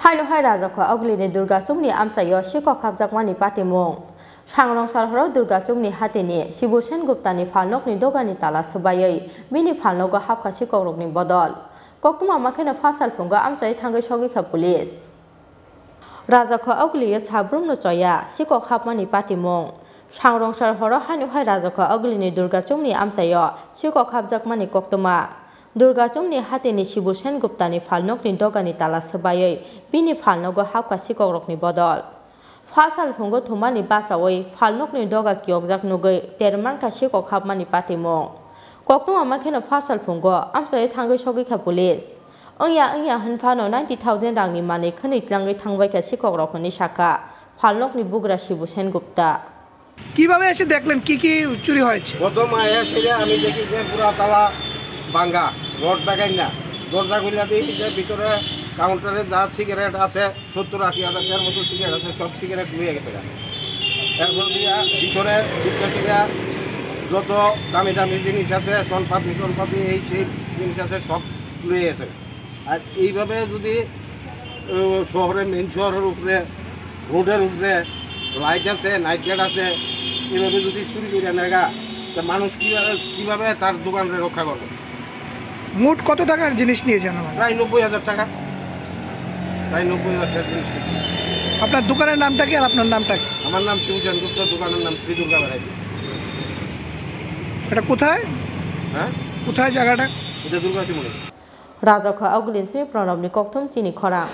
हाय राजाखौ अगलिनि दुर्गा चुमनि आमचायो शिको खाबजाकमानि पाटिमुं सांरं सारहराव दुर्गा चुमनि हातिनि शिबुसेन गुप्तानि फालनकनि दोगानि ताला सुबायै बिनि फालनगो हाबखा शिकरकनि बदल कक्तुमा माखेना फासाल फुंगा आमचाय थांगै सगिखा पुलिस राजाखौ अगलियो साब्रुमनो चया शिको खाबमानि पाटिमुं सांरं सारहराव हाय राजाखौ अगलिनि दुर्गा चुमनि आमचायो शिको खाबजाकमानि कक्तुमा दुर्गा चुमनि हातिनि शिबुसेन गुप्तानि फालनकनि दोगानि ताला सुबायै बिनि फालनगो हाबखा शिकरकनि बदल फासाल फुंगो थुमानि बासावै फालनकनि दोगा कियकजाक नुगै तेरमानखा शिको खाबमानि पाटिमुं कक्तुमा माखेना फासाल फुंगो आमचाय थांगै सगिखा पुलिस ओया होनफानो 90,000 रांनि माने खनिज्लाङै थांबायखा शिकरकनि शाखा फालनकनि बुग्रा शिबुसेन गुप्ता কিভাবে এসে দেখলেন কি কি চুরি হয়েছে? প্রথম এসে আমি দেখি যে পুরা তালা ভাঙা, রড দেখাই না, দরজা খুলে দেখি যে ভিতরে কাউন্টারে যা সিগারেট আছে 70-80 হাজার মতো সিগারেট আছে, সব সিগারেট লুয়ে গেছে। এরপর ভিতরে যত দামি দামি জিনিস আছে সোনপাপড়ি এই সেই জিনিস আছে সব লুয়ে গেছে। আর এইভাবে যদি মেইন শহরের উপরে রোডের উপরে লাইট আছে, নাইট গেট আছে, এইভাবে যদি চুরি করে নেগা তা মানুষ কীভাবে তার দোকানকে রক্ষা করবে? মোট কত টাকার জিনিস নিয়েছেন? প্রায় 90,000 টাকা। প্রায় 90,000 টাকার জিনিস। আপনার দোকানের নামটা কি আর আপনার নামটা কি? আমার নাম শিবুসেন গুপ্ত, দোকানের নাম শ্রী দুর্গা ভ্যারাইটি। এটা কোথায়? হ্যাঁ, কোথায় জায়গাটা? এটা দুর্গাতি মনে। राजाखौ अगलिनसि प्रणबनि कक्तुम चिनि खरां।